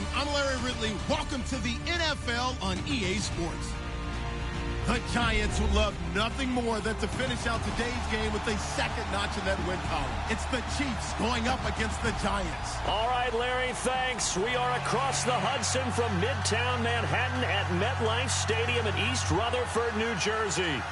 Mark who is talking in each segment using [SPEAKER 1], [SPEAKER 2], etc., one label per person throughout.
[SPEAKER 1] everyone. I'm Larry Ridley. Welcome to the NFL on EA Sports. The Giants would love nothing more than to finish out today's game with a second notch in that win column. It's the Chiefs going up against the Giants.
[SPEAKER 2] All right, Larry, thanks. We are across the Hudson from Midtown Manhattan at MetLife Stadium in East Rutherford, New Jersey.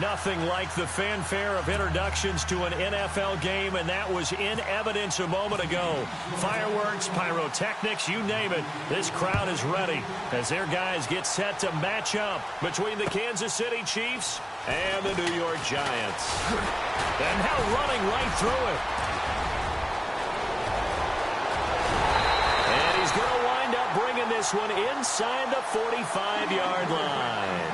[SPEAKER 2] Nothing like the fanfare of introductions to an NFL game, and that was in evidence a moment ago. Fireworks, pyrotechnics, you name it. This crowd is ready as their guys get set to match up between the Kansas City Chiefs and the New York Giants. And now running right through it. And he's going to wind up bringing this one inside the 45-yard line.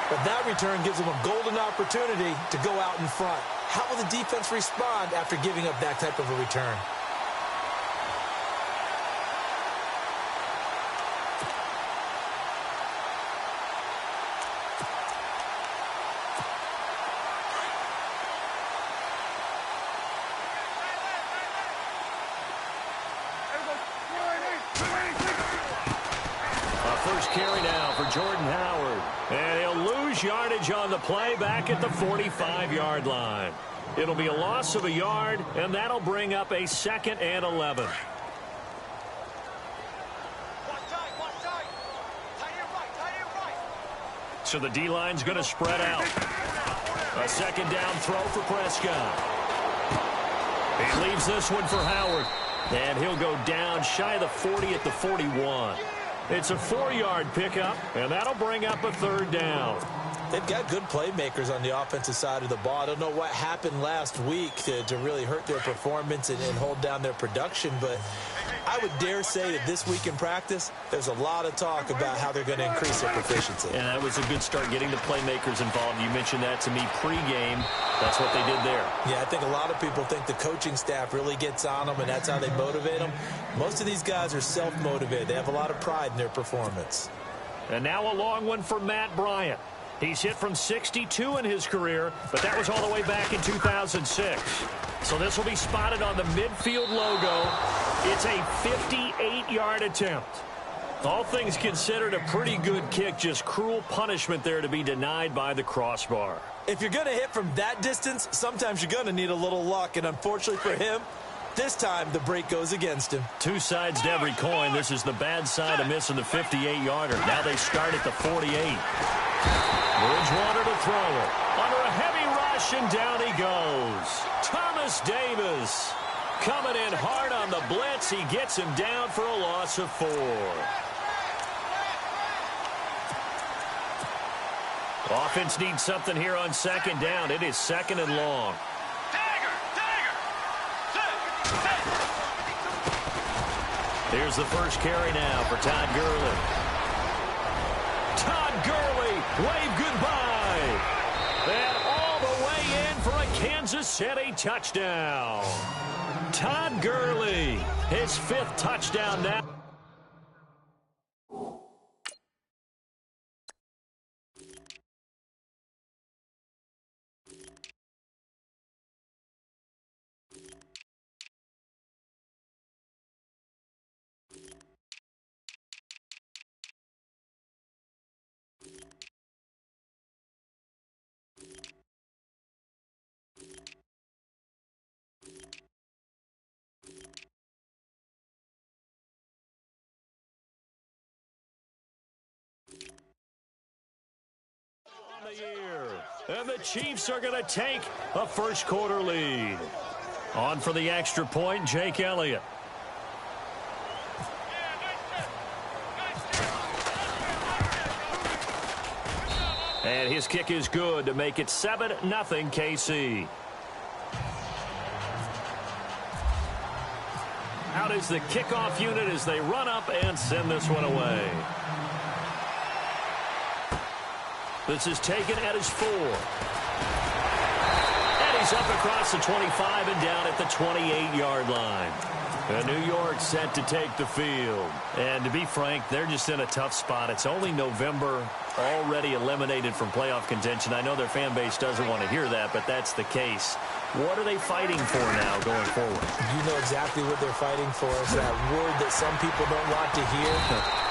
[SPEAKER 3] But that return gives them a golden opportunity to go out in front. How will the defense respond after giving up that type of a return?
[SPEAKER 2] First carry now for Jordan Howard. And he'll lose yardage on the play back at the 45-yard line. It'll be a loss of a yard, and that'll bring up a 2nd and 11. So the D-line's going to spread out. A second down throw for Prescott. He leaves this one for Howard. And he'll go down shy of the 40 at the 41. It's a 4-yard pickup, and that'll bring up a 3rd down.
[SPEAKER 3] They've got good playmakers on the offensive side of the ball. I don't know what happened last week to really hurt their performance and hold down their production, but I would dare say that this week in practice, there's a lot of talk about how they're going to increase their proficiency.
[SPEAKER 2] And that was a good start getting the playmakers involved. You mentioned that to me pregame. That's what they did there.
[SPEAKER 3] Yeah, I think a lot of people think the coaching staff really gets on them, and that's how they motivate them. Most of these guys are self-motivated. They have a lot of pride in their performance.
[SPEAKER 2] And now a long one for Matt Bryant. He's hit from 62 in his career, but that was all the way back in 2006. So this will be spotted on the midfield logo. It's a 58-yard attempt. All things considered, a pretty good kick, just cruel punishment there to be denied by the crossbar.
[SPEAKER 3] If you're going to hit from that distance, sometimes you're going to need a little luck, and unfortunately for him, this time the break goes against him.
[SPEAKER 2] Two sides to every coin. This is the bad side of missing the 58-yarder. Now they start at the 48. Bridgewater to throw it. Under a heavy rush, and down he goes. Thomas Davis coming in hard on the blitz. He gets him down for a loss of 4. Offense needs something here on 2nd down. It is 2nd and long. Here's the first carry now for Todd Gurley. Todd Gurley, wave goodbye. And all the way in for a Kansas City touchdown. Todd Gurley, his 5th touchdown now. And the Chiefs are going to take a first-quarter lead. On for the extra point, Jake Elliott. And his kick is good to make it 7-0 KC. Out is the kickoff unit as they run up and send this one away. This is taken at his 4. And he's up across the 25 and down at the 28-yard line. And New York set to take the field. And to be frank, they're just in a tough spot. It's only November. already eliminated from playoff contention. I know their fan base doesn't want to hear that, but that's the case. What are they fighting for now going forward?
[SPEAKER 3] You know exactly what they're fighting for. It's that word that some people don't want to hear,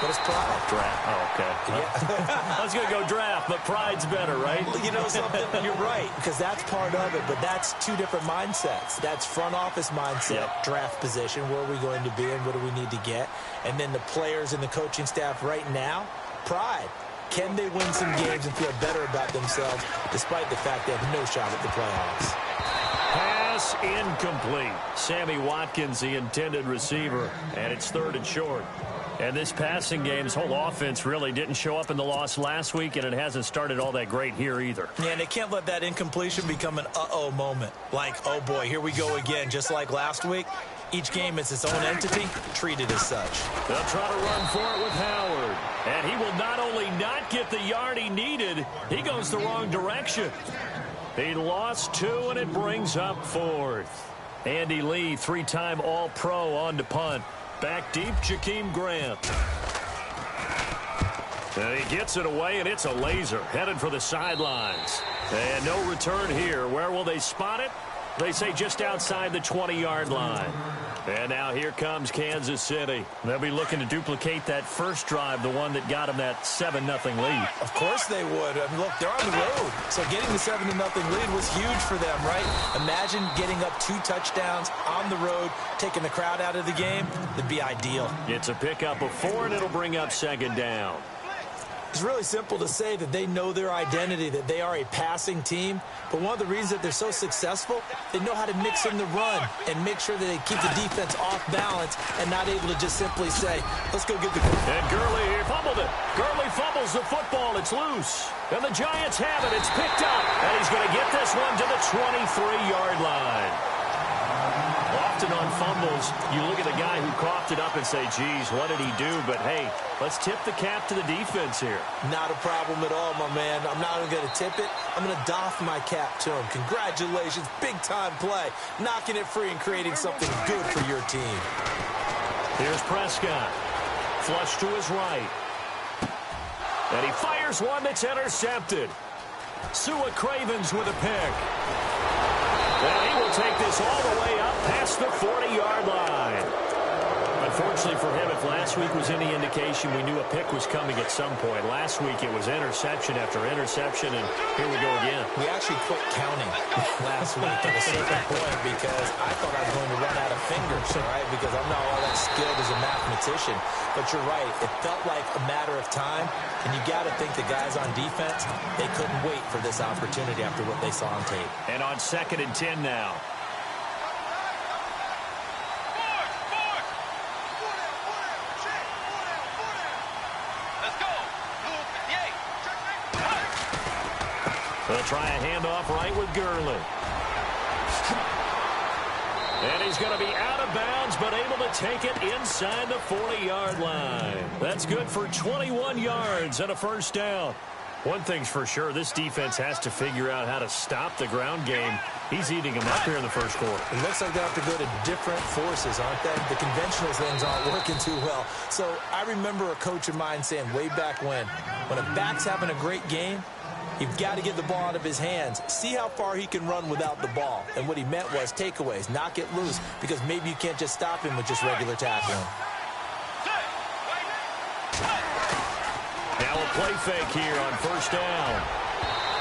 [SPEAKER 3] but it's pride.
[SPEAKER 2] Draft. Oh, okay. Yeah. I was going to go draft, but pride's better, right?
[SPEAKER 3] Well, you know something? You're right, because that's part of it, but that's two different mindsets. That's front office mindset, draft position, where are we going to be and what do we need to get? And then the players and the coaching staff right now, pride. Can they win some games and feel better about themselves despite the fact they have no shot at the playoffs?
[SPEAKER 2] Pass incomplete. Sammy Watkins, the intended receiver, and it's 3rd and short. And this passing game's whole offense really didn't show up in the loss last week, and it hasn't started all that great here either.
[SPEAKER 3] Yeah, and they can't let that incompletion become an uh-oh moment. Like, oh boy, here we go again, just like last week. Each game is its own entity, treated as such.
[SPEAKER 2] They'll try to run for it with Howard. And he will not only not get the yard he needed, he goes the wrong direction. He lost 2, and it brings up 4th. Andy Lee, 3-time All-Pro on to punt. Back deep, Jakeem Grant. And he gets it away, and it's a laser. Headed for the sidelines. And no return here. Where will they spot it? They say just outside the 20-yard line. And now here comes Kansas City. They'll be looking to duplicate that first drive, the one that got them that 7-0 lead.
[SPEAKER 3] Of course they would. I mean, look, they're on the road. So getting the 7-0 lead was huge for them, right? Imagine getting up 2 touchdowns on the road, taking the crowd out of the game. That'd be ideal.
[SPEAKER 2] It's a pickup of 4, and it'll bring up 2nd down.
[SPEAKER 3] It's really simple to say that they know their identity, that they are a passing team. But one of the reasons that they're so successful, they know how to mix in the run and make sure that they keep the defense off balance and not able to just simply say, let's go get the...
[SPEAKER 2] And Gurley here fumbled it. Gurley fumbles the football. It's loose. And the Giants have it. It's picked up. And he's going to get this one to the 23-yard line. Often on fumbles, you look at the guy who coughed it up and say, geez, what did he do? But, hey, let's tip the cap to the defense here.
[SPEAKER 3] Not a problem at all, my man. I'm not even going to tip it. I'm going to doff my cap to him. Congratulations. Big-time play. Knocking it free and creating something good for your team.
[SPEAKER 2] Here's Prescott. Flush to his right. And he fires one that's intercepted. Sua Cravens with a pick. And he will take this all the way up past the 40-yard line. Unfortunately for him, if last week was any indication, we knew a pick was coming at some point. Last week it was interception after interception, and here we go again.
[SPEAKER 3] We actually quit counting last week at a certain point because I thought I was going to run out of fingers, right? Because I'm not all that skilled as a mathematician. But you're right. It felt like a matter of time, and you got to think the guys on defense, they couldn't wait for this opportunity after what they saw on tape.
[SPEAKER 2] And on 2nd and 10 now. They'll try a handoff right with Gurley. And he's going to be out of bounds, but able to take it inside the 40-yard line. That's good for 21 yards and a 1st down. One thing's for sure, this defense has to figure out how to stop the ground game. He's eating them up here in the first quarter.
[SPEAKER 3] It looks like they have to go to different forces, aren't they? The conventional things aren't working too well. So I remember a coach of mine saying way back when a back's having a great game, you've got to get the ball out of his hands. See how far he can run without the ball. And what he meant was takeaways, knock it loose, because maybe you can't just stop him with just regular tackling.
[SPEAKER 2] Now a play fake here on 1st down.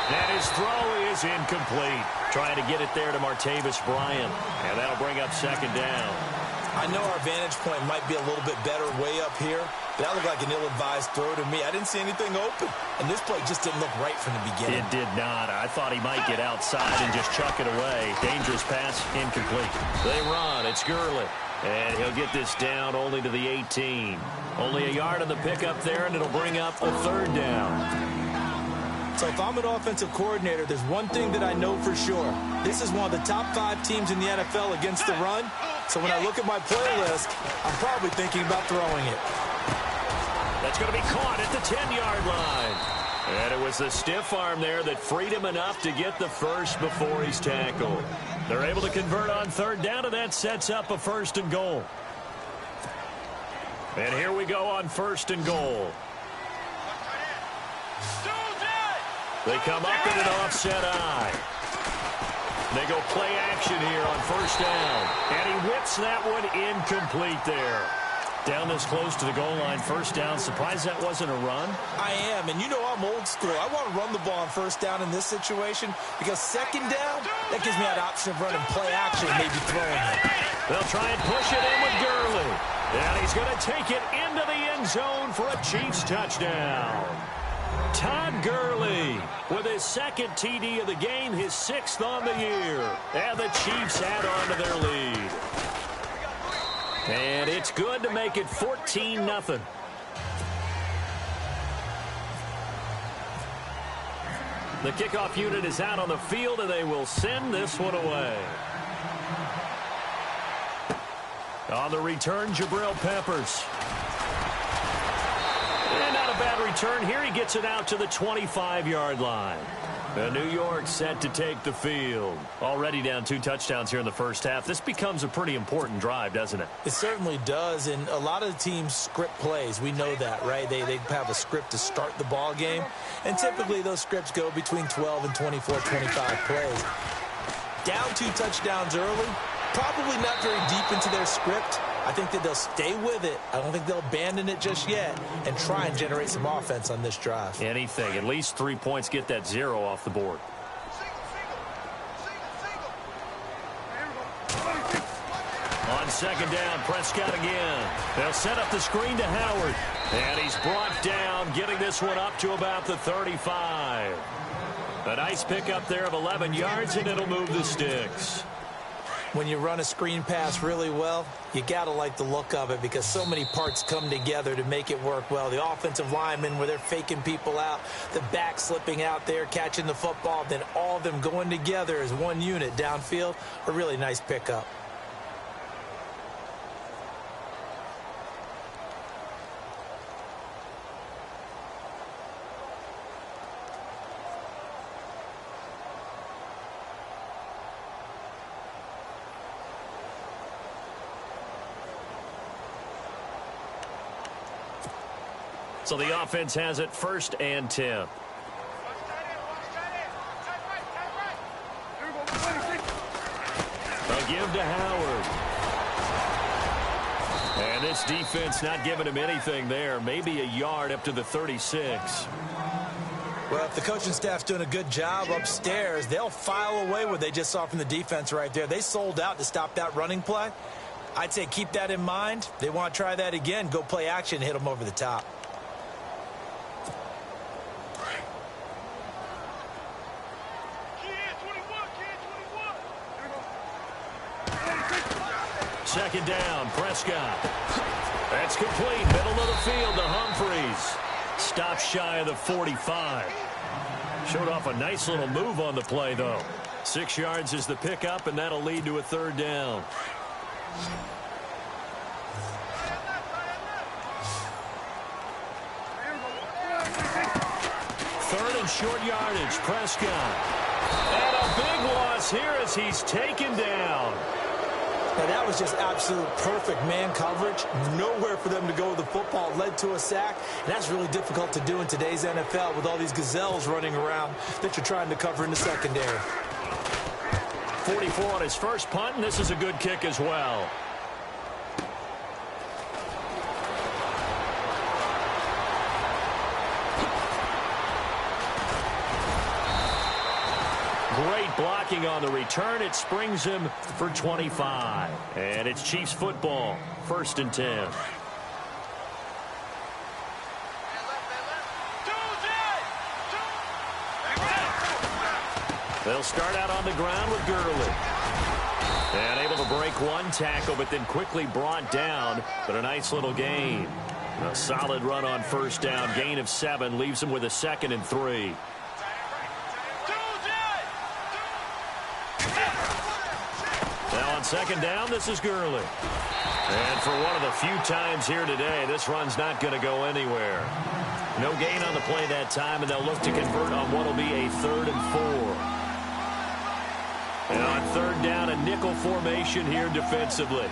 [SPEAKER 2] And his throw is incomplete. Trying to get it there to Martavis Bryant. And that'll bring up 2nd down.
[SPEAKER 3] I know our vantage point might be a little bit better way up here, but that looked like an ill-advised throw to me. I didn't see anything open, and this play just didn't look right from the beginning.
[SPEAKER 2] It did not. I thought he might get outside and just chuck it away. Dangerous pass, incomplete. They run. It's Gurley. And he'll get this down only to the 18. Only a yard on the pickup there, and it'll bring up a 3rd down.
[SPEAKER 3] So if I'm an offensive coordinator, there's one thing that I know for sure. This is one of the top 5 teams in the NFL against the run. So when I look at my playlist, I'm probably thinking about throwing it.
[SPEAKER 2] That's going to be caught at the 10-yard line. And it was the stiff arm there that freed him enough to get the first before he's tackled. They're able to convert on 3rd down, and that sets up a 1st and goal. And here we go on 1st and goal. They come up in an offset eye. They go play action here on first down. And he whips that one incomplete there. Down this close to the goal line, first down. Surprised that wasn't a run?
[SPEAKER 3] I am, and you know I'm old school. I want to run the ball on first down in this situation because second down, that gives me that option of running play action and maybe throwing it.
[SPEAKER 2] They'll try and push it in with Gurley. And he's going to take it into the end zone for a Chiefs touchdown. Todd Gurley with his second TD of the game, his 6th on the year. And the Chiefs add on to their lead. And it's good to make it 14-0. The kickoff unit is out on the field, and they will send this one away. On the return, Jabril Peppers. And not a bad return here. He gets it out to the 25-yard line. New York set to take the field. Already down 2 touchdowns here in the first half. This becomes a pretty important drive, doesn't it?
[SPEAKER 3] It certainly does, and a lot of the teams script plays. We know that, right? They have a script to start the ball game, and typically those scripts go between 12 and 24, 25 plays. Down 2 touchdowns early, probably not very deep into their script. I think that they'll stay with it. I don't think they'll abandon it just yet and try and generate some offense on this drive.
[SPEAKER 2] Anything. At least 3 points, get that 0 off the board. On second down, Prescott again. They'll set up the screen to Howard. And he's brought down, getting this one up to about the 35. A nice pickup there of 11 yards, and it'll move the sticks.
[SPEAKER 3] When you run a screen pass really well, you got to like the look of it because so many parts come together to make it work well. The offensive linemen, where they're faking people out, the back slipping out there, catching the football, then all of them going together as one unit downfield, a really nice pickup.
[SPEAKER 2] So the offense has it 1st and 10. They'll give to Howard. And this defense not giving him anything there. Maybe a yard up to the 36.
[SPEAKER 3] Well, if the coaching staff's doing a good job upstairs, they'll file away what they just saw from the defense right there. They sold out to stop that running play. I'd say keep that in mind. They want to try that again. Go play action, hit them over the top.
[SPEAKER 2] Second down, Prescott. That's complete. Middle of the field to Humphreys. Stop shy of the 45. Showed off a nice little move on the play, though. 6 yards is the pickup, and that'll lead to a 3rd down. Third and short yardage, Prescott. And a big loss here as he's taken down.
[SPEAKER 3] Now, that was just absolute perfect man coverage. Nowhere for them to go with the football. Led to a sack. And that's really difficult to do in today's NFL with all these gazelles running around that you're trying to cover in the secondary.
[SPEAKER 2] 44 on his first punt, and this is a good kick as well. Great blocking on the return. It springs him for 25. And it's Chiefs football, 1st and 10. They'll start out on the ground with Gurley. And able to break one tackle, but then quickly brought down. But a nice little gain. A solid run on first down. Gain of 7 leaves him with a 2nd and 3. Now on second down, this is Gurley. And for one of the few times here today, this run's not going to go anywhere. No gain on the play that time, and they'll look to convert on what will be a 3rd and 4. And on 3rd down, a nickel formation here defensively.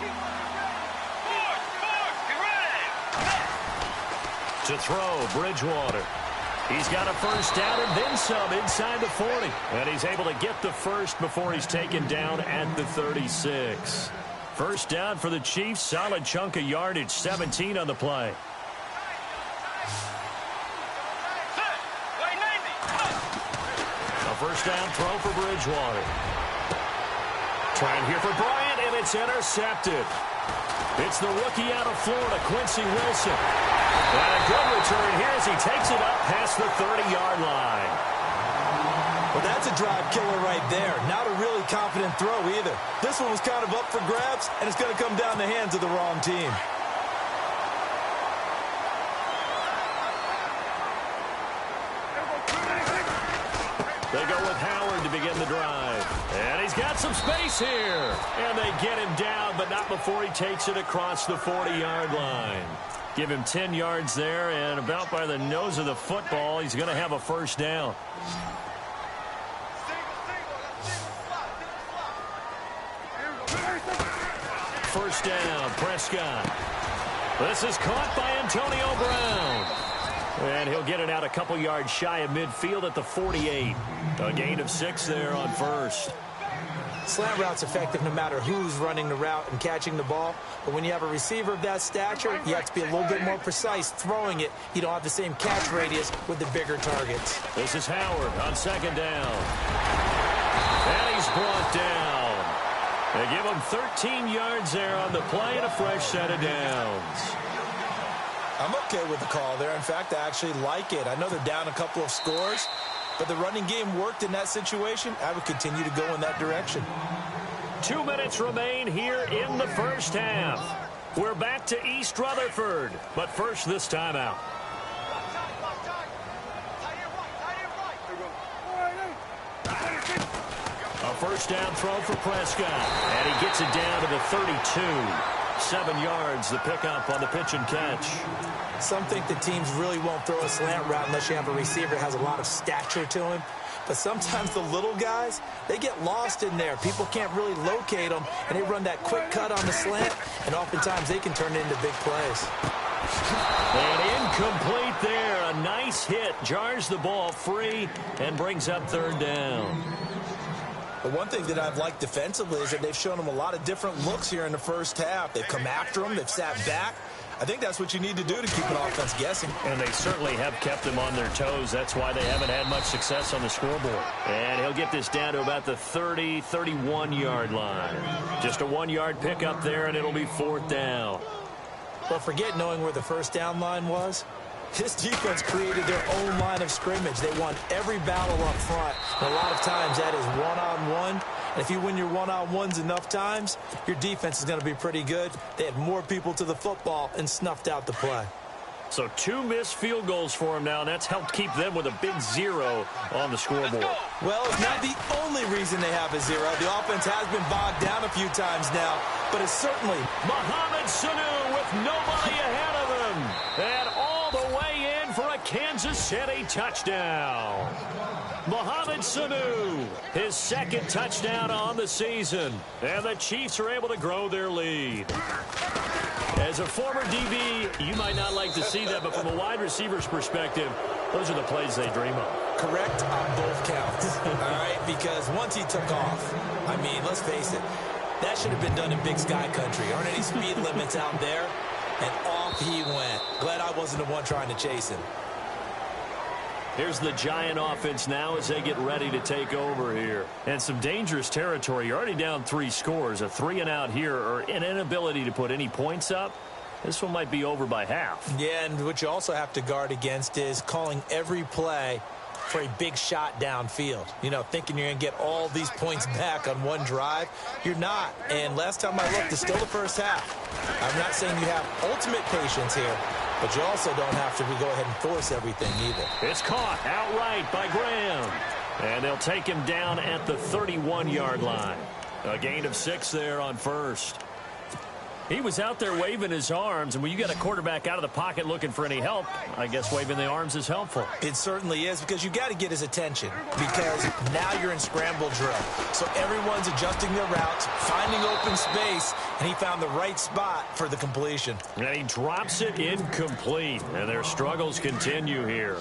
[SPEAKER 2] To throw, Bridgewater. He's got a first down and then some inside the 40. And he's able to get the first before he's taken down at the 36. First down for the Chiefs. Solid chunk of yardage. 17 on the play. A first down throw for Bridgewater. Trying here for Bryant, and it's intercepted. It's the rookie out of Florida, Quincy Wilson. And a good return here as he takes it up past the 30-yard line.
[SPEAKER 3] Well, that's a drive killer right there. Not a really confident throw either. This one was kind of up for grabs, and it's going to come down the hands of the wrong team.
[SPEAKER 2] They go with Howard to begin the drive. And he's got some space here. And they get him down, but not before he takes it across the 40-yard line. Give him 10 yards there, and about by the nose of the football, he's going to have a first down. First down, Prescott. This is caught by Antonio Brown. And he'll get it out a couple yards shy of midfield at the 48. A gain of 6 there on first.
[SPEAKER 3] Slant route's effective no matter who's running the route and catching the ball. But when you have a receiver of that stature, you have to be a little bit more precise throwing it. You don't have the same catch radius with the bigger targets.
[SPEAKER 2] This is Howard on second down. And he's brought down. They give him 13 yards there on the play and a fresh set of downs.
[SPEAKER 3] I'm okay with the call there. In fact, I actually like it. I know they're down a couple of scores, but the running game worked in that situation. I would continue to go in that direction.
[SPEAKER 2] 2 minutes remain here in the first half. We're back to East Rutherford, but first this timeout. A first down throw for Prescott, and he gets it down to the 32. 7 yards, the pickup on the pitch and catch.
[SPEAKER 3] Some think the teams really won't throw a slant route unless you have a receiver that has a lot of stature to him. But sometimes the little guys, they get lost in there. People can't really locate them, and they run that quick cut on the slant, and oftentimes they can turn it into big plays.
[SPEAKER 2] And incomplete there. A nice hit. Jars the ball free and brings up third down.
[SPEAKER 3] But one thing that I've liked defensively is that they've shown them a lot of different looks here in the first half. They've come after them. They've sat back. I think that's what you need to do to keep an offense guessing.
[SPEAKER 2] And they certainly have kept them on their toes. That's why they haven't had much success on the scoreboard. And he'll get this down to about the 30, 31-yard line. Just a 1-yard pickup there, and it'll be fourth down.
[SPEAKER 3] Well, forget knowing where the first down line was. This defense created their own line of scrimmage. They won every battle up front. And a lot of times that is one-on-one. And if you win your one-on-ones enough times, your defense is going to be pretty good. They had more people to the football and snuffed out the play.
[SPEAKER 2] So 2 missed field goals for them now, and that's helped keep them with a big 0 on the scoreboard.
[SPEAKER 3] Well, it's not the only reason they have a 0. The offense has been bogged down a few times now, but it's certainly
[SPEAKER 2] Mohamed Sanu with nobody ahead of him. And all the way in for a Kansas City touchdown. Mohamed Sanu, his second touchdown on the season. And the Chiefs are able to grow their lead. As a former DB, you might not like to see that, but from a wide receiver's perspective, those are the plays they dream of.
[SPEAKER 3] Correct on both counts, all right? Because once he took off, I mean, let's face it, that should have been done in Big Sky Country. Aren't any speed limits out there? And off he went. Glad I wasn't the one trying to chase him.
[SPEAKER 2] Here's the Giant offense now as they get ready to take over here. And some dangerous territory. You're already down 3 scores. A 3-and-out here, or an inability to put any points up. This one might be over by half. Yeah, and what you also have to guard against is calling every play for a big shot downfield. You know, thinking you're going to get all these points back on one drive. You're not. And last time I looked, it's still the first half. I'm not saying you have ultimate patience here, but you also don't have to go ahead and force everything either. It's caught outright by Graham. And they'll take him down at the 31-yard line. A gain of 6 there on first. He was out there waving his arms, and when you get a quarterback out of the pocket looking for any help, I guess waving the arms is helpful. It certainly is, because you got to get his attention, because now you're in scramble drill. So everyone's adjusting their routes, finding open space, and he found the right spot for the completion. And he drops it incomplete, and their struggles continue here.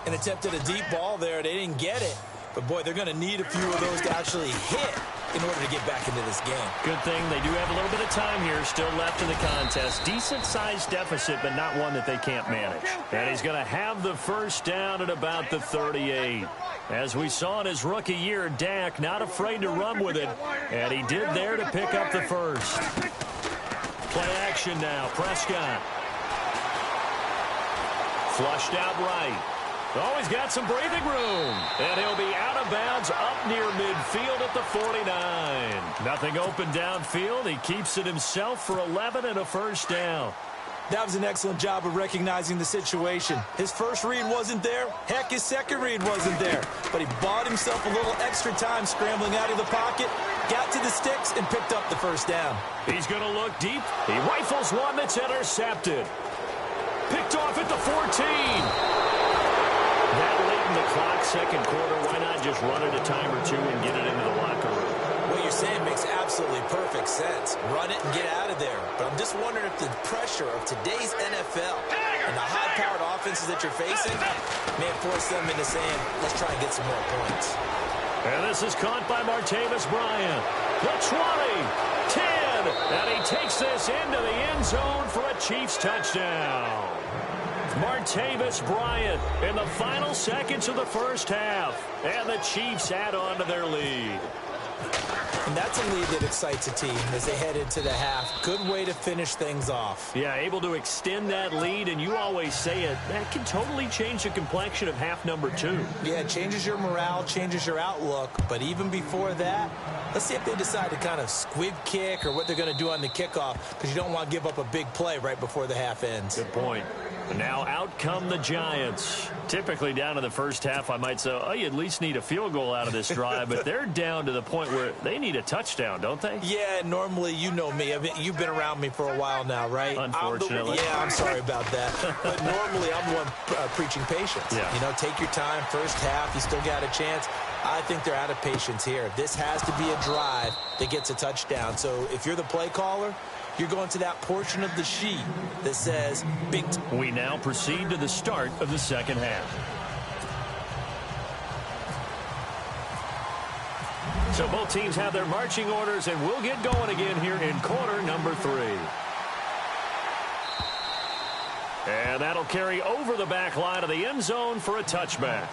[SPEAKER 3] and attempted a deep ball there. They didn't get it. But, boy, they're going to need a few of those to actually hit in order to get back into this game.
[SPEAKER 2] Good thing they do have a little bit of time here still left in the contest. Decent-sized deficit, but not one that they can't manage. And he's going to have the first down at about the 38. As we saw in his rookie year, Dak not afraid to run with it. And he did there to pick up the first. Play action now. Prescott. Flushed out right. Oh, he's got some breathing room. And he'll be out of bounds up near midfield at the 49. Nothing open downfield. He keeps it himself for 11 and a first down.
[SPEAKER 3] That was an excellent job of recognizing the situation. His first read wasn't there. Heck, his second read wasn't there. But he bought himself a little extra time scrambling out of the pocket, got to the sticks, and picked up the first down.
[SPEAKER 2] He's going to look deep. He rifles one that's intercepted. Picked off at the 14. That late in the clock, second quarter, why not just run it a time or two and get it into the locker room?
[SPEAKER 3] What you're saying makes absolutely perfect sense. Run it and get out of there. But I'm just wondering if the pressure of today's NFL and the high-powered offenses that you're facing may force them into saying, let's try and get some more points.
[SPEAKER 2] And this is caught by Martavis Bryant. The 20, 10, and he takes this into the end zone for a Chiefs touchdown. Martavis Bryant in the final seconds of the first half. And the Chiefs add on to their lead.
[SPEAKER 3] And that's a lead that excites a team as they head into the half. Good way to finish things off.
[SPEAKER 2] Yeah, able to extend that lead, and you always say it, that can totally change the complexion of half number 2.
[SPEAKER 3] Yeah, it changes your morale, changes your outlook. But even before that, let's see if they decide to kind of squib kick or what they're going to do on the kickoff, because you don't want to give up a big play right before the half ends.
[SPEAKER 2] Good point. Now out come the Giants. Typically down in the first half, I might say, oh, you at least need a field goal out of this drive. But they're down to the point where they need a touchdown, don't they?
[SPEAKER 3] Yeah, normally, you know me. I mean, you've been around me for a while now, right?
[SPEAKER 2] Unfortunately.
[SPEAKER 3] I'm sorry about that. But normally, I'm the one preaching patience.
[SPEAKER 2] Yeah.
[SPEAKER 3] You know, take your time. First half, you still got a chance. I think they're out of patience here. This has to be a drive that gets a touchdown. So if you're the play caller, you're going to that portion of the sheet that says big.
[SPEAKER 2] We now proceed to the start of the second half. So both teams have their marching orders, and we'll get going again here in quarter number 3. And that'll carry over the back line of the end zone for a touchback.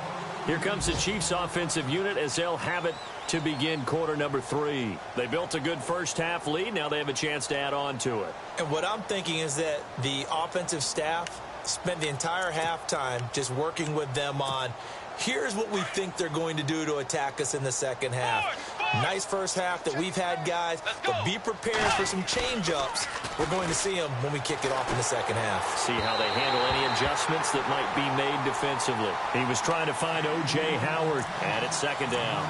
[SPEAKER 2] Here comes the Chiefs offensive unit as they'll have it to begin quarter number 3. They built a good first half lead. Now they have a chance to add on to it.
[SPEAKER 3] And what I'm thinking is that the offensive staff spent the entire halftime just working with them on, here's what we think they're going to do to attack us in the second half. Nice first half that we've had, guys, but be prepared for some change-ups. We're going to see them when we kick it off in the second half.
[SPEAKER 2] See how they handle any adjustments that might be made defensively. He was trying to find O.J. Howard, and it's second down.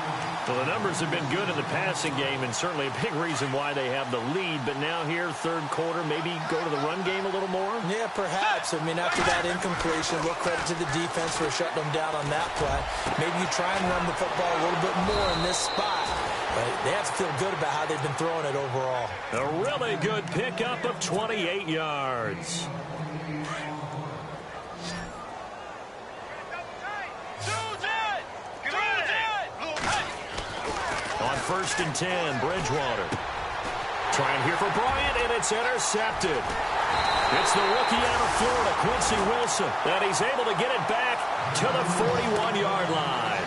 [SPEAKER 2] So the numbers have been good in the passing game, and certainly a big reason why they have the lead. But now here, third quarter, maybe go to the run game a little more?
[SPEAKER 3] Yeah, perhaps. I mean, after that incompletion, a little credit to the defense for shutting them down on that play. Maybe you try and run the football a little bit more in this spot. But they have to feel good about how they've been throwing it overall.
[SPEAKER 2] A really good pickup of 28 yards. On 1st and 10, Bridgewater. Trying here for Bryant, and it's intercepted. It's the rookie out of Florida, Quincy Wilson, and he's able to get it back to the 41-yard line.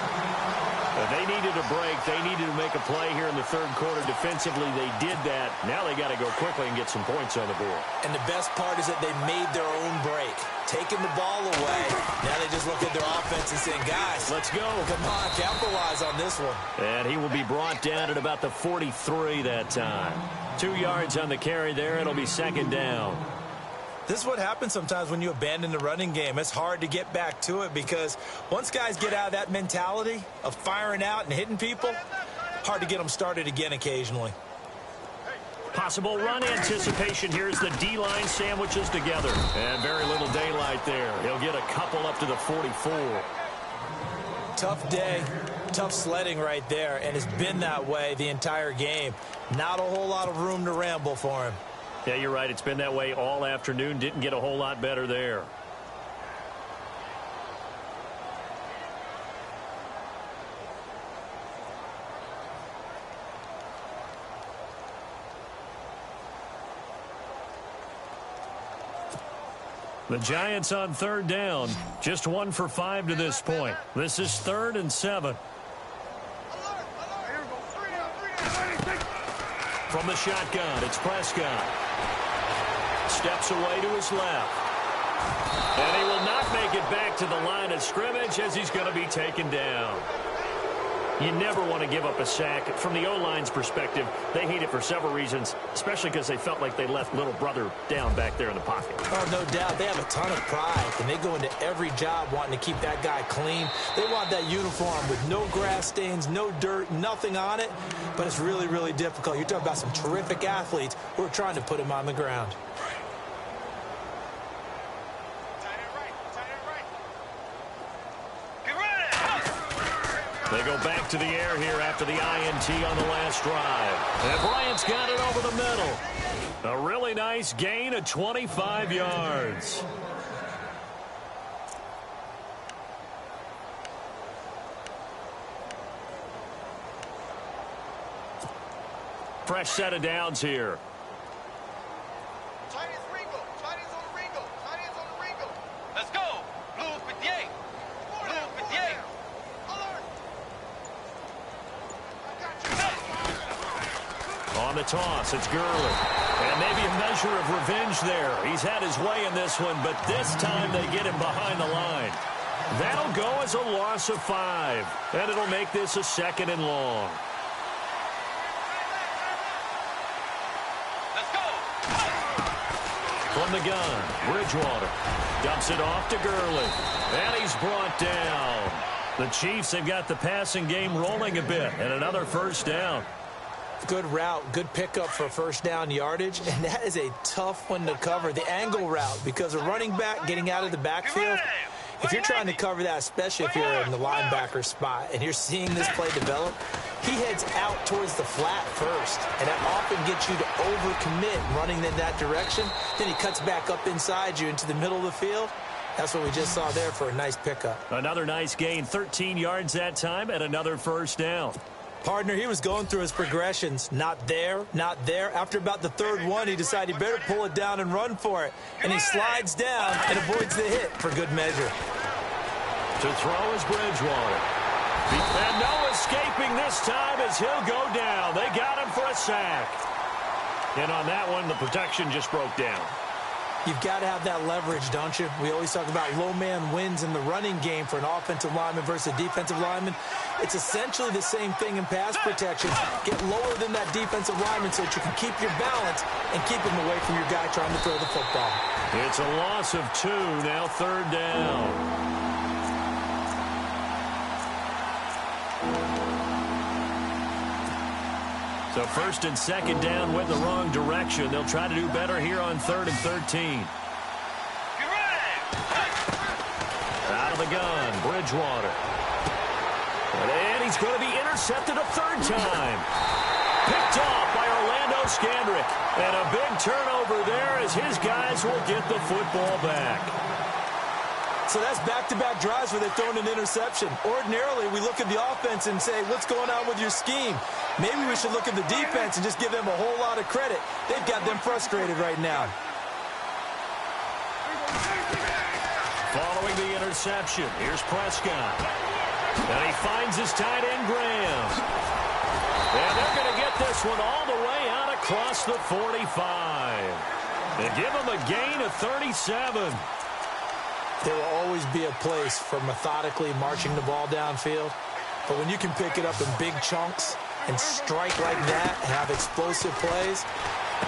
[SPEAKER 2] They needed a break. They needed to make a play here in the third quarter. Defensively, they did that. Now they got to go quickly and get some points on the board.
[SPEAKER 3] And the best part is that they made their own break, taking the ball away. Now they just look at their offense and saying, guys,
[SPEAKER 2] let's go.
[SPEAKER 3] Come on, capitalize on this one.
[SPEAKER 2] And he will be brought down at about the 43 that time. 2 yards on the carry there. It'll be second down.
[SPEAKER 3] This is what happens sometimes when you abandon the running game. It's hard to get back to it because once guys get out of that mentality of firing out and hitting people, hard to get them started again occasionally.
[SPEAKER 2] Possible run anticipation. Here's the D-line sandwiches together. And very little daylight there. He'll get a couple up to the 44.
[SPEAKER 3] Tough day, tough sledding right there, and it's been that way the entire game. Not a whole lot of room to ramble for him.
[SPEAKER 2] Yeah, you're right. It's been that way all afternoon. Didn't get a whole lot better there. The Giants on third down. Just 1 for 5 to this point. This is 3rd and 7. From the shotgun, it's Prescott. Steps away to his left. And he will not make it back to the line of scrimmage as he's going to be taken down. You never want to give up a sack. From the O-line's perspective, they hate it for several reasons, especially because they felt like they left little brother down back there in the pocket.
[SPEAKER 3] Oh, no doubt. They have a ton of pride, and they go into every job wanting to keep that guy clean. They want that uniform with no grass stains, no dirt, nothing on it, but it's really, really difficult. You're talking about some terrific athletes who are trying to put him on the ground.
[SPEAKER 2] They go back to the air here after the INT on the last drive. And Bryant's got it over the middle. A really nice gain of 25 yards. Fresh set of downs here.
[SPEAKER 4] Let's go.
[SPEAKER 2] On the toss, it's Gurley. And maybe a measure of revenge there. He's had his way in this one, but this time they get him behind the line. That'll go as a loss of 5. And it'll make this a 2nd and long.
[SPEAKER 4] Let's go.
[SPEAKER 2] From the gun, Bridgewater dumps it off to Gurley. And he's brought down. The Chiefs have got the passing game rolling a bit. And another first down.
[SPEAKER 3] Good route, good pickup for first down yardage, and that is a tough one to cover, the angle route, because a running back getting out of the backfield, if you're trying to cover that, especially if you're in the linebacker spot, and you're seeing this play develop, he heads out towards the flat first, and that often gets you to overcommit running in that direction. Then he cuts back up inside you into the middle of the field. That's what we just saw there for a nice pickup.
[SPEAKER 2] Another nice gain, 13 yards that time, and another first down.
[SPEAKER 3] Partner, he was going through his progressions. Not there, not there. After about the third one, he decided he better pull it down and run for it. And he slides down and avoids the hit for good measure.
[SPEAKER 2] To throw is Bridgewater. And no escaping this time as he'll go down. They got him for a sack. And on that one, the protection just broke down.
[SPEAKER 3] You've got to have that leverage, don't you? We always talk about low man wins in the running game for an offensive lineman versus a defensive lineman. It's essentially the same thing in pass protection. Get lower than that defensive lineman so that you can keep your balance and keep him away from your guy trying to throw the football.
[SPEAKER 2] It's a loss of 2, now 3rd down. So 1st and 2nd down went the wrong direction. They'll try to do better here on 3rd and 13. Out of the gun, Bridgewater. And he's going to be intercepted a 3rd time. Picked off by Orlando Scandrick. And a big turnover there as his guys will get the football back.
[SPEAKER 3] So that's back-to-back drives where they're throwing an interception. Ordinarily, we look at the offense and say, what's going on with your scheme? Maybe we should look at the defense and just give them a whole lot of credit. They've got them frustrated right now.
[SPEAKER 2] Following the interception, here's Prescott. And he finds his tight end, Graham. And they're going to get this one all the way out across the 45. And give him a gain of 37.
[SPEAKER 3] There will always be a place for methodically marching the ball downfield. But when you can pick it up in big chunks and strike like that and have explosive plays,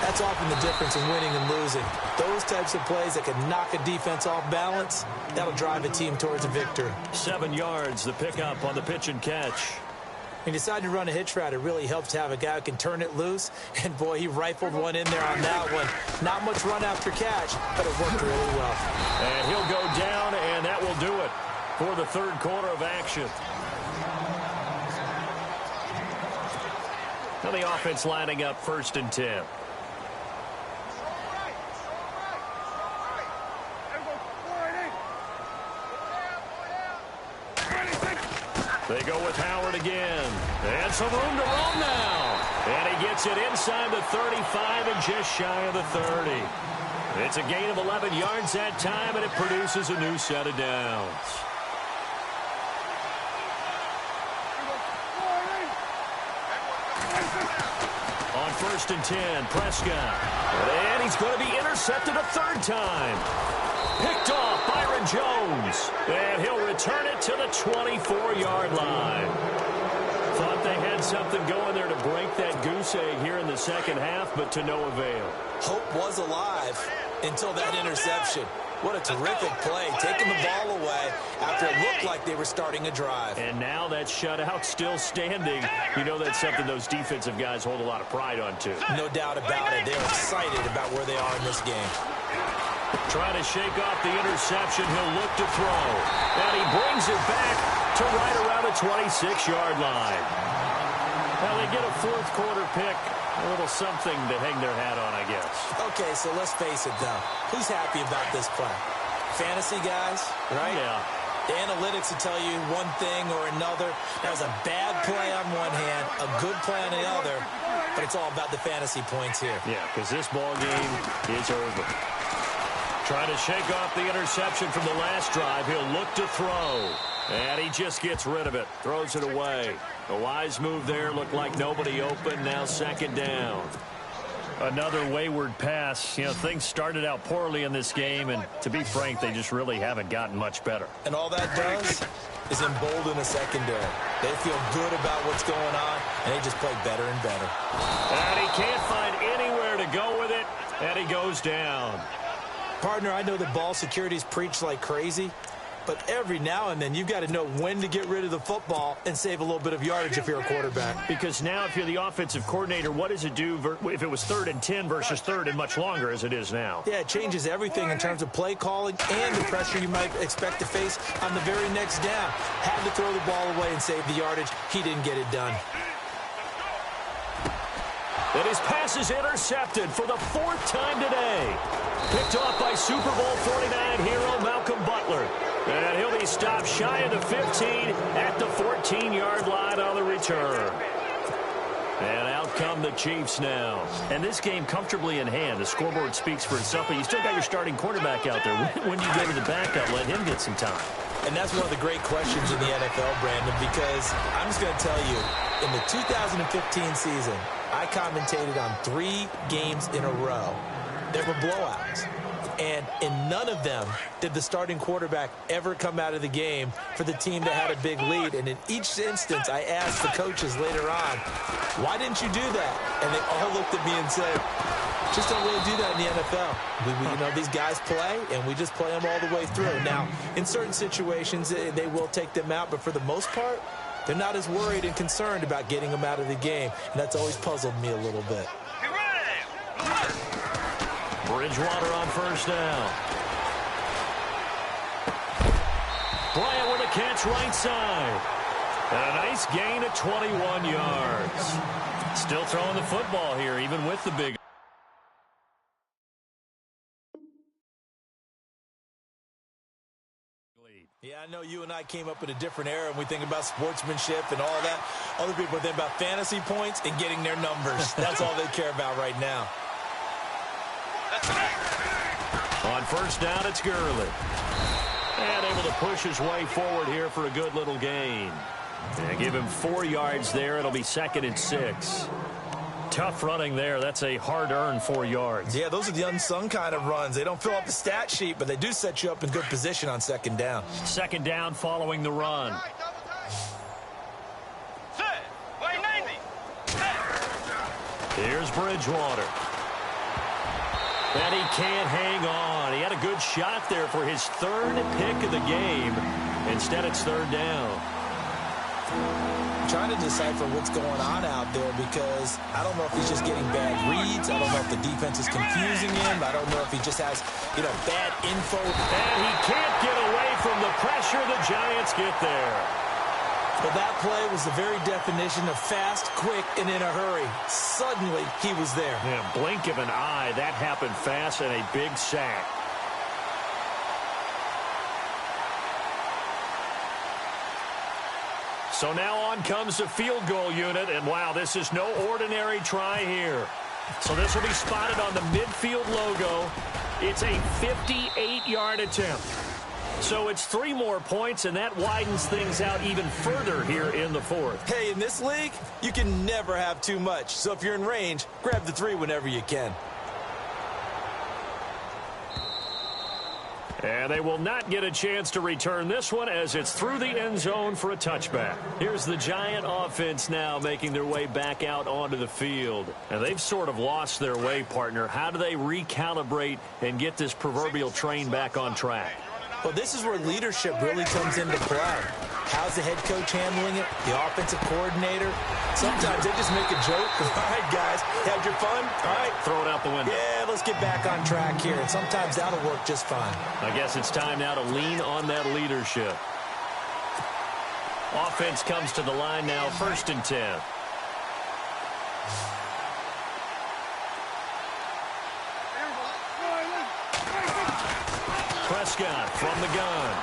[SPEAKER 3] that's often the difference in winning and losing. Those types of plays that can knock a defense off balance, that'll drive a team towards a victory.
[SPEAKER 2] 7 yards, the pickup on the pitch and catch.
[SPEAKER 3] He decided to run a hitch route. It really helps to have a guy who can turn it loose. And, boy, he rifled one in there on that one. Not much run after catch, but it worked really well.
[SPEAKER 2] And he'll go down, and that will do it for the 3rd quarter of action. Now the offense lining up 1st and 10. They go with Howard again. And some room to roam now. And he gets it inside the 35 and just shy of the 30. It's a gain of 11 yards that time, and it produces a new set of downs. On 1st and 10, Prescott. And he's going to be intercepted a third time. Picked off Byron Jones. And he'll return it to the 24-yard line. Thought they had something going there to break that goose egg here in the second half, but to no avail.
[SPEAKER 3] Hope was alive until that interception. What a terrific play, taking the ball away after it looked like they were starting a drive.
[SPEAKER 2] And now that shutout still standing. You know that's something those defensive guys hold a lot of pride on, too.
[SPEAKER 3] No doubt about it. They're excited about where they are in this game.
[SPEAKER 2] Trying to shake off the interception. He'll look to throw. And he brings it back to right around the 26-yard line. Now they get a fourth quarter pick. A little something to hang their hat on, I guess.
[SPEAKER 3] Okay, so let's face it, though. Who's happy about this play? Fantasy guys, right?
[SPEAKER 2] Yeah.
[SPEAKER 3] The analytics will tell you one thing or another. That was a bad play on one hand, a good play on the other, but it's all about the fantasy points here.
[SPEAKER 2] Yeah, because this ball game is over. Trying to shake off the interception from the last drive. He'll look to throw. And he just gets rid of it. Throws it away. A wise move there. Looked like nobody open. Now second down. Another wayward pass. You know, things started out poorly in this game, and to be frank, they just really haven't gotten much better.
[SPEAKER 3] And all that does is embolden a secondary. They feel good about what's going on, and they just play better and better.
[SPEAKER 2] And he can't find anywhere to go with it, and he goes down.
[SPEAKER 3] Partner, I know that ball security is preached like crazy, but every now and then you've got to know when to get rid of the football and save a little bit of yardage if you're a quarterback.
[SPEAKER 2] Because now if you're the offensive coordinator, what does it do if it was 3rd and 10 versus 3rd and much longer as it is now?
[SPEAKER 3] Yeah, it changes everything in terms of play calling and the pressure you might expect to face on the very next down. Had to throw the ball away and save the yardage. He didn't get it done.
[SPEAKER 2] And his pass is intercepted for the 4th time today. Picked off by Super Bowl 49 hero Malcolm Butler. And he'll be stopped shy of the 15 at the 14-yard line on the return. And out come the Chiefs now. And this game comfortably in hand. The scoreboard speaks for itself, but you still got your starting quarterback out there. When you go to the backup, let him get some time.
[SPEAKER 3] And that's one of the great questions in the NFL, Brandon, because I'm just going to tell you, in the 2015 season, I commentated on 3 games in a row. There were blowouts. And in none of them did the starting quarterback ever come out of the game for the team that had a big lead. And in each instance, I asked the coaches later on, why didn't you do that? And they all looked at me and said, just don't really do that in the NFL. You know, these guys play, and we just play them all the way through. Now, in certain situations, they will take them out, but for the most part, they're not as worried and concerned about getting them out of the game. And that's always puzzled me a little bit.
[SPEAKER 2] Bridgewater on first down. Bryant with a catch right side. And a nice gain of 21 yards. Still throwing the football here, even with the big lead.
[SPEAKER 3] Yeah, I know you and I came up in a different era, and we think about sportsmanship and all that. Other people think about fantasy points and getting their numbers. That's all they care about right now.
[SPEAKER 2] On first down, it's Gurley. And able to push his way forward here for a good little gain. And give him 4 yards there. It'll be 2nd and 6. Tough running there. That's a hard-earned 4 yards.
[SPEAKER 3] Yeah, those are the unsung kind of runs. They don't fill up the stat sheet, but they do set you up in good position on 2nd down.
[SPEAKER 2] 2nd down following the run. Here's Bridgewater. And he can't hang on. He had a good shot there for his 3rd pick of the game. Instead, it's 3rd down.
[SPEAKER 3] I'm trying to decipher what's going on out there because I don't know if he's just getting bad reads. I don't know if the defense is confusing him. I don't know if he just has, bad info.
[SPEAKER 2] And he can't get away from the pressure. The Giants get there.
[SPEAKER 3] Well, that play was the very definition of fast, quick, and in a hurry. Suddenly, he was there.
[SPEAKER 2] Yeah, blink of an eye. That happened fast and a big sack. So now on comes the field goal unit. And, wow, this is no ordinary try here. So this will be spotted on the midfield logo. It's a 58-yard attempt. So it's 3 more points, and that widens things out even further here in the fourth.
[SPEAKER 3] Hey, in this league, you can never have too much. So if you're in range, grab the 3 whenever you can.
[SPEAKER 2] And they will not get a chance to return this one as it's through the end zone for a touchback. Here's the Giant offense now making their way back out onto the field. And they've sort of lost their way, partner. How do they recalibrate and get this proverbial train back on track?
[SPEAKER 3] Well, this is where leadership really comes into play. How's the head coach handling it? The offensive coordinator? Sometimes they just make a joke. All right, guys, had your fun? All right.
[SPEAKER 2] Throw it out the window.
[SPEAKER 3] Yeah, let's get back on track here. And sometimes that'll work just fine.
[SPEAKER 2] I guess it's time now to lean on that leadership. Offense comes to the line now, 1st and 10. Prescott from the gun.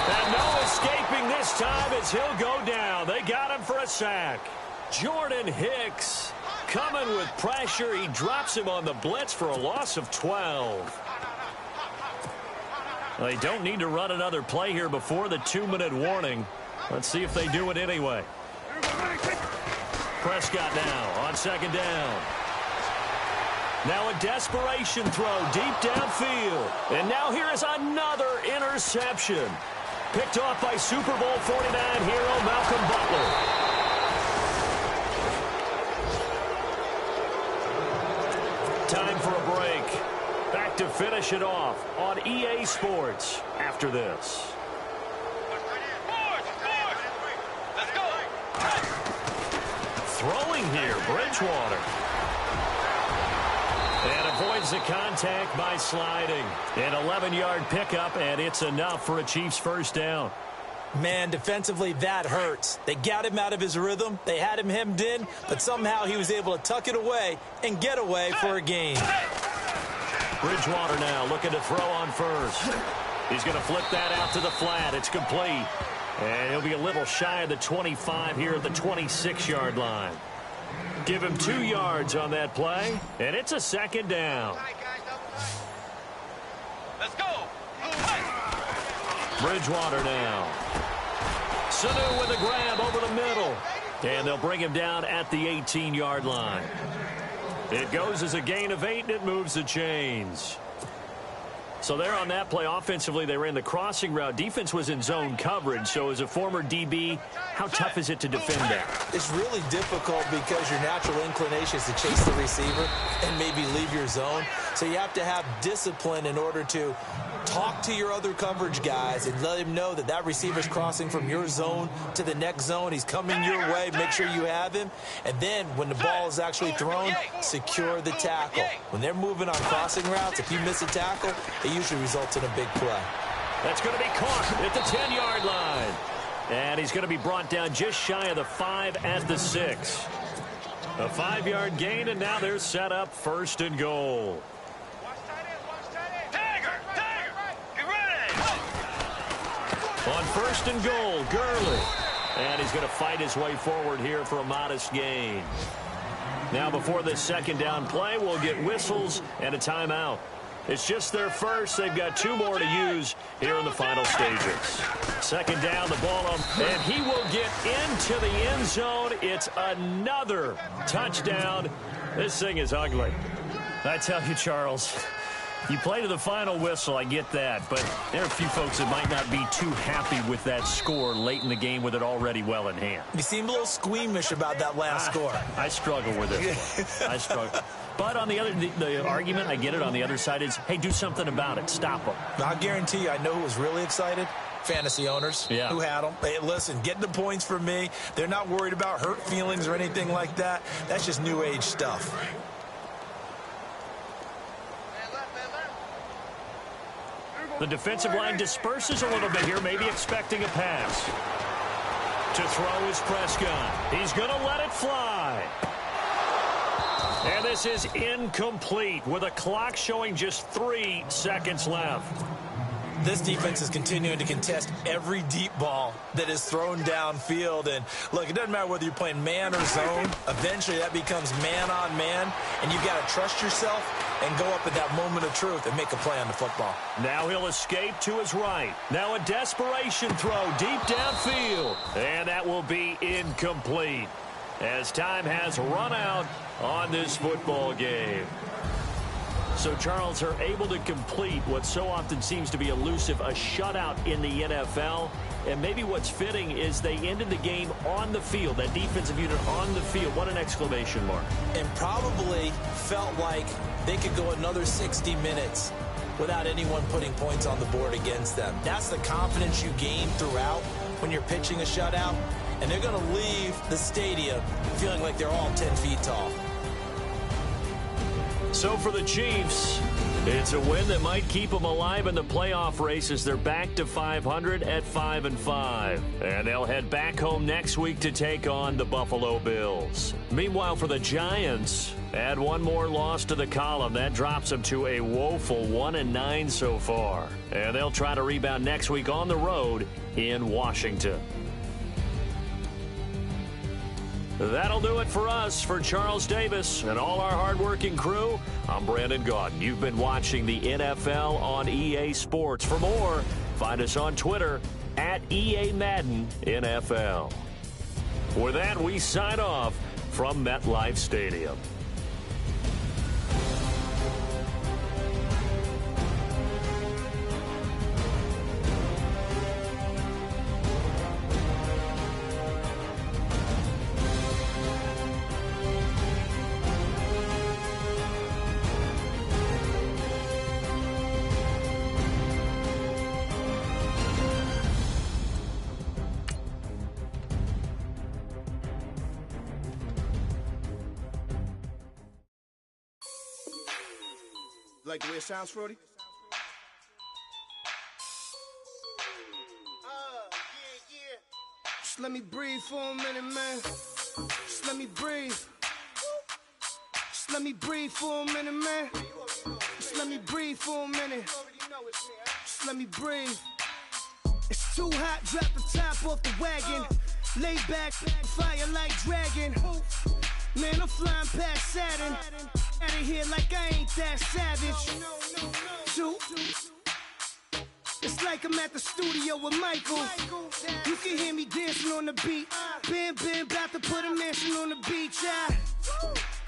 [SPEAKER 2] And no escaping this time as he'll go down. They got him for a sack. Jordan Hicks coming with pressure. He drops him on the blitz for a loss of 12. They don't need to run another play here before the 2-minute warning. Let's see if they do it anyway. Prescott now on 2nd down. Now a desperation throw deep downfield. And now here is another interception. Picked off by Super Bowl 49 hero Malcolm Butler. Time for a break. Back to finish it off on EA Sports after this.
[SPEAKER 4] Let's go.
[SPEAKER 2] Throwing here, Bridgewater. And avoids the contact by sliding. An 11-yard pickup, and it's enough for a Chiefs first down.
[SPEAKER 3] Man, defensively, that hurts. They got him out of his rhythm. They had him hemmed in, but somehow he was able to tuck it away and get away for a gain.
[SPEAKER 2] Bridgewater now looking to throw on first. He's going to flip that out to the flat. It's complete. And he'll be a little shy of the 25 here at the 26-yard line. Give him 2 yards on that play, and it's a 2nd down.
[SPEAKER 4] Let's go.
[SPEAKER 2] Bridgewater now. Sanu with a grab over the middle. And they'll bring him down at the 18-yard line. It goes as a gain of 8, and it moves the chains. So there on that play, offensively, they ran the crossing route. Defense was in zone coverage. So as a former DB, how tough is it to defend that?
[SPEAKER 3] It's really difficult because your natural inclination is to chase the receiver and maybe leave your zone. So you have to have discipline in order to talk to your other coverage guys and let him know that that receiver's crossing from your zone to the next zone. He's coming your way. Make sure you have him. And then when the ball is actually thrown, secure the tackle. When they're moving on crossing routes, if you miss a tackle, it usually results in a big play.
[SPEAKER 2] That's going to be caught at the 10-yard line. And he's going to be brought down just shy of the 5 at the 6. A 5-yard gain, and now they're set up 1st and goal. On 1st and goal, Gurley. And he's going to fight his way forward here for a modest gain. Now before this 2nd down play, we'll get whistles and a timeout. It's just their first. They've got 2 more to use here in the final stages. 2nd down, the ball up, and he will get into the end zone. It's another touchdown. This thing is ugly. I tell you, Charles, you play to the final whistle, I get that, but there are a few folks that might not be too happy with that score late in the game with it already well in hand.
[SPEAKER 3] You seem a little squeamish about that last score.
[SPEAKER 2] I struggle with it. I struggle. But on the other, the argument, I get it, on the other side is, hey, do something about it. Stop them.
[SPEAKER 3] I guarantee you, I know who was really excited. Fantasy owners who had them. Hey, listen, get the points for me. They're not worried about hurt feelings or anything like that. That's just new age stuff.
[SPEAKER 2] The defensive line disperses a little bit here, maybe expecting a pass. To throw is Prescott. He's going to let it fly. And this is incomplete with a clock showing just 3 seconds left.
[SPEAKER 3] this defense is continuing to contest every deep ball that is thrown downfield. And look, it doesn't matter whether you're playing man or zone. Eventually that becomes man on man, and you've got to trust yourself and go up at that moment of truth and make a play on the football.
[SPEAKER 2] Now he'll escape to his right. Now a desperation throw deep downfield. And that will be incomplete as time has run out on this football game. So Charles are able to complete what so often seems to be elusive, a shutout in the NFL. And maybe what's fitting is they ended the game on the field, that defensive unit on the field. What an exclamation mark.
[SPEAKER 3] And probably felt like they could go another 60 minutes without anyone putting points on the board against them. That's the confidence you gain throughout when you're pitching a shutout. And they're going to leave the stadium feeling like they're all 10 feet tall.
[SPEAKER 2] So for the Chiefs, it's a win that might keep them alive in the playoff race as they're back to 500 at 5-5. And they'll head back home next week to take on the Buffalo Bills. Meanwhile, for the Giants, add one more loss to the column. That drops them to a woeful 1-9 so far. And they'll try to rebound next week on the road in Washington. That'll do it for us. For Charles Davis and all our hardworking crew, I'm Brandon Gaudin. You've been watching the NFL on EA Sports. For more, find us on Twitter at EA Madden NFL. With that, we sign off from MetLife Stadium.
[SPEAKER 5] Like the way it sounds, Frody? Yeah. Just let me breathe for a minute, man. Just let me breathe. Just let me breathe for a minute, man. Just let me breathe for a minute. Just let me breathe. It's too hot, drop the top off the wagon. Lay back, fire like dragon. Man, I'm flying past Saturn. Out of here like I ain't that savage. Two. It's like I'm at the studio with Michael. You can hear me dancing on the beat. Bam, about to put a mansion on the beach.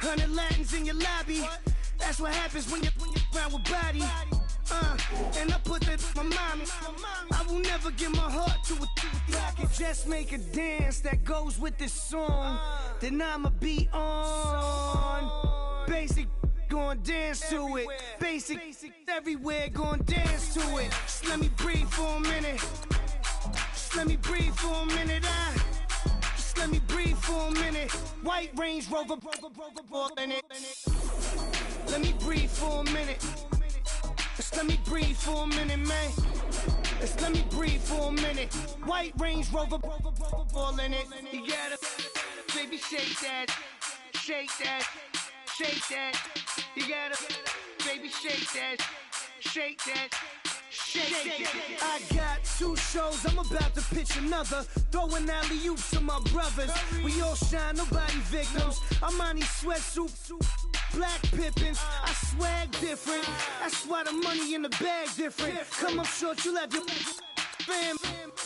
[SPEAKER 5] 100 Latins in your lobby. That's what happens when you're around with body. And I put that in my mommy. I will never give my heart to it. I can just make a dance that goes with this song. Then I'ma be on. Basic, gon' dance to it. Basic, everywhere, gon' dance to it. Just let me breathe for a minute. Just let me breathe for a minute. Just let me breathe for a minute. White Range Rover, in it. Let me breathe for a minute. Just let me breathe for a minute, man. Just let me breathe for a minute. White Range Rover, in it. You gotta, baby, shake that, shake that. Shake that, you gotta, baby, shake that, shake that, shake that. I got 2 shows, I'm about to pitch another. Throwing alley-oops to my brothers. We all shine, nobody victims. I'm on these sweatsuits, black Pippins. I swag different, that's why the money in the bag different. Come up short, you'll have your fam.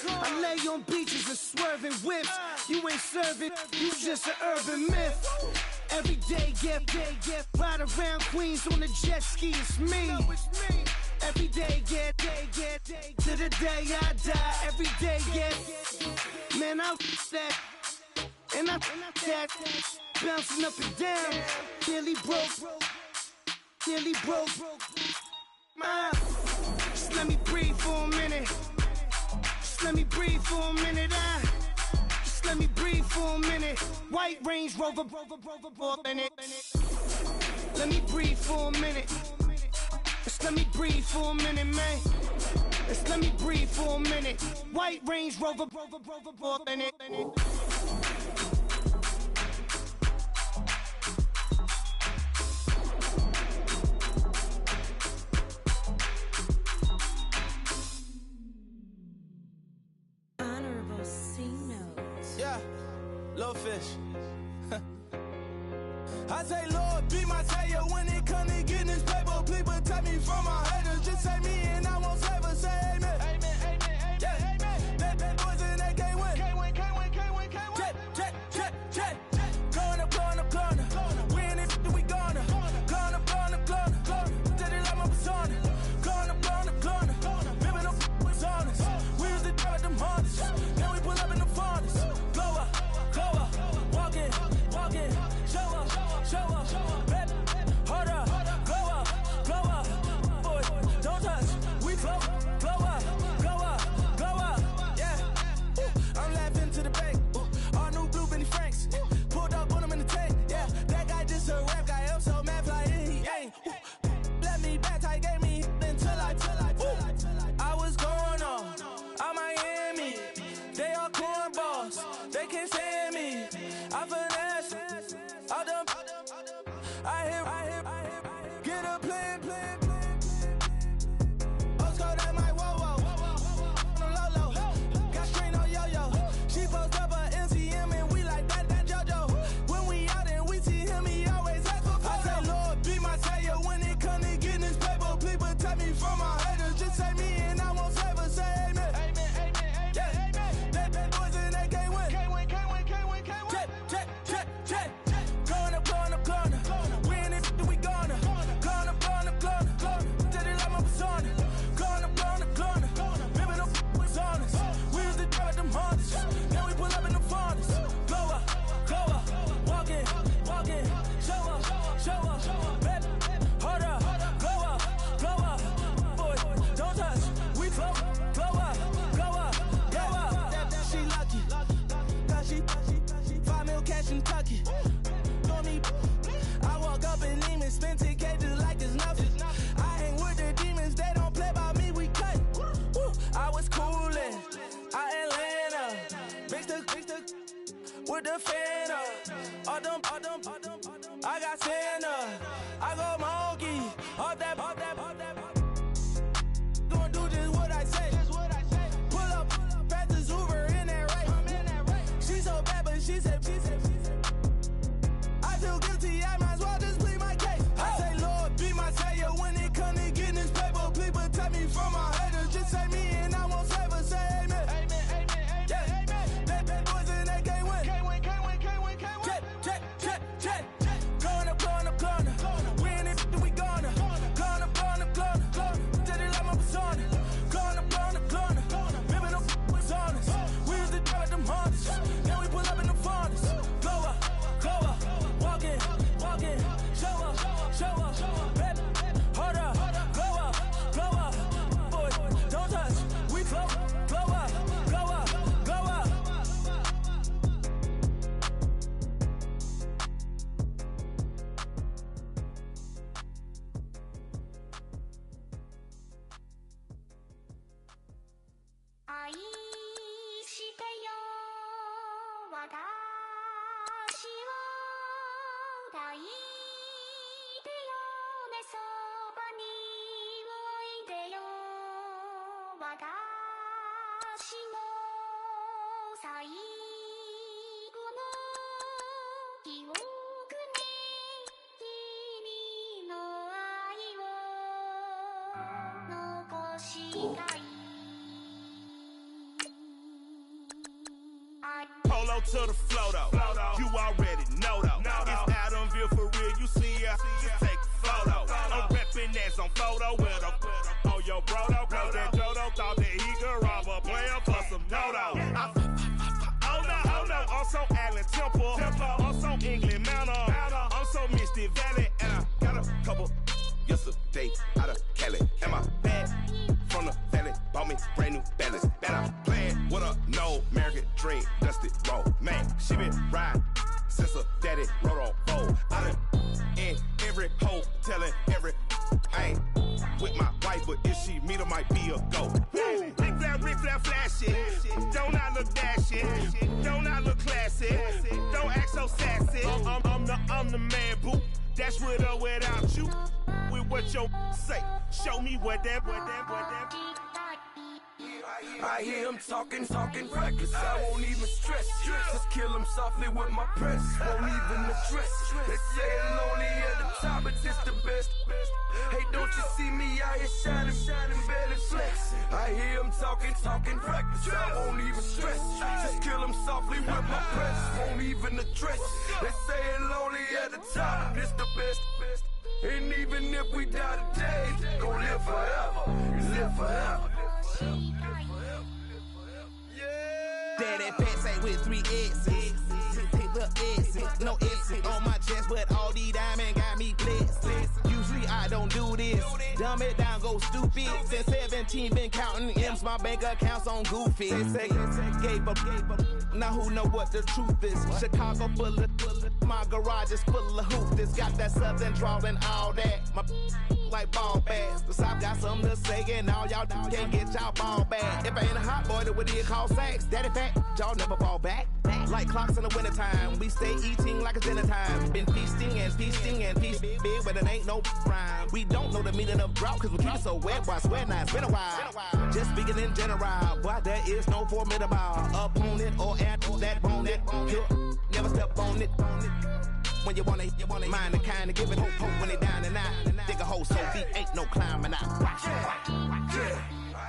[SPEAKER 5] I lay on beaches and swerving whips. You ain't serving, you just an urban myth. Every day, get ride around Queens on a jet ski, it's me. Every day, get to the day I die. Every day, get, man, I that, and I that, bouncing up and down, nearly broke. Just let me breathe for a minute. Just let me breathe for a minute. Just let me breathe for a minute. White Range Rover, in it. Let me breathe for a minute. Just let me breathe for a minute, man. Just let me breathe for a minute. White Range Rover, in it.
[SPEAKER 6] Little fish. I say, Lord, be my savior when it come to getting this paper. Please protect me from my haters. Just say me and I won't save her. Say amen. Amen, amen, amen, yeah. Amen. Bad boys and they can't win. Can't win, can't win, can't win, can't win. Check. Going up. We in it, we gonna. Going up. Tell it like my persona. Going up. Ripping up was honest. We used to drive at them Hondas. Now we pull up in the Fondas. Glow up. Walking. Show up. Baby, hold up. Glow up. Boy, don't touch. We flow up. Yeah. I'm laughing to the bank. All new blue Benny Franks. Pulled up on him in the tank. Yeah, that guy just a rap guy. I'm so mad fly and he ain't. Let me back, I gave me until I was going on. I'm Miami. They all cornballs. They can't stand me. I finesse. I done. I hear. Get a plan. Oscar, that might whoa. Low. Got strain on yo-yo. She post up her MCM and we like that JoJo. When we out and we see him, he always ask for photo. I say, Lord, be my savior when it come to getting this paper. Please protect me from my haters. Just say me and I won't save her. Say amen. Amen. Yeah. Bad boys and they can't win. Can't win. Check. Going up. We in it, we gonna. Going up. Tell it like my persona. Going up. Ripping up was honest. We used to drive at them Hondas. Now we pull up in the Fondas. Glow up. Walking. Show up. Baby, hold up. Glow up. Boy, don't touch. We flow. Glow up. She lucky. Cause she 5 mil cash in Kentucky. Know me. I walk up and Neiman, spend 10K just like it's nothing. I hang with the demons, they don't play by me, we cut. Woo. I was coolin', Atlanta, mixed with the Fanta. All them, I got Santa, I go monkey, all that. Gonna do just what I say. Pull up, fastest Uber in that race. She so bad, but she said. I feel guilty, I might as well just plead my case. I say, Lord, be my savior when it come to getting this paper. Please protect me from my haters. Just say me and I won't save her. Say amen. Amen. Yeah. Bad boys and they can't win. Can't win. Check. Going up. We in it, we gonna. Going up. Tell it like my persona. Going up. Ripping up was honest. We used to drive at them Hondas. Now we pull up in the Fondas. Glow up. Walking. Show up. Baby, hold up. Glow up. Boy, don't touch. We flow. Glow up.
[SPEAKER 7] 愛してよ私を抱いてよねそばにおいでよ私の最後の記憶に君の愛を残したい
[SPEAKER 8] Polo to the flow though. You already know though. It's Adamville for real. You see ya? Just take a photo. I'm reppin' that's on photo with a on your bro though. Cause that Dodo thought that he could rob a player for some dodo. Oh no. Also Allen Temple. Also England Mountain. Also Misty Valley. And I got a couple yesterday out of Cali. And my bag from the valley bought me brand new balance. Bet I'm playing with a no American dream, dusty roll. Man, she been riding since her daddy rode on fold. I done in every hole, telling every I ain't with my wife, but if she meet her, might be a go. Rick Flair flashy. Don't I look dashy? Don't I look classy? Don't act so sassy. I'm the man, boo. That's with or without you. With what your say. Show me what that.
[SPEAKER 6] I hear him talking reckless. I won't even stress. Just kill him softly with my press. Won't even address. They say I'm lonely at the top, but this the best. Hey, don't you see me out here shining, barely flex. I hear him talking reckless. I won't even stress. Just kill him softly with my press. Won't even address. They say I'm lonely at the top, this the best. And even if we die today, gon' live forever. Live forever.
[SPEAKER 9] Daddy Kese with 3 S's. The S's, no S's on my chest, but all these diamonds got me blessed. Usually I don't do this. Dumb it down, go stupid. Since 17, been counting M's, my bank account's on goofy. They say gave up. Now who know what the truth is? Chicago full of, my garage is full of hoopers. Got that southern drawl and all that. My like ball bags. The South got something to say, and all y'all can't get y'all ball back. If I ain't a hot boy, then what do you call sacks? Daddy fat, y'all never fall back. Like clocks in the wintertime, we stay eating like it's dinner time. Been feasting and feasting big, but it ain't no rhyme. We don't know the meaning of drought, cause we keep it so wet, boy, I swear now it's been a while. Just speaking in general, boy, there is no formidable opponent or that bone that never step on it. When you wanna mind the kind of giving hope when they down and out. Dig a hole so deep, ain't no climbing out.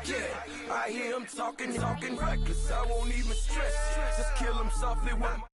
[SPEAKER 6] Yeah, I hear him talking reckless. I won't even stress. Just kill him softly with my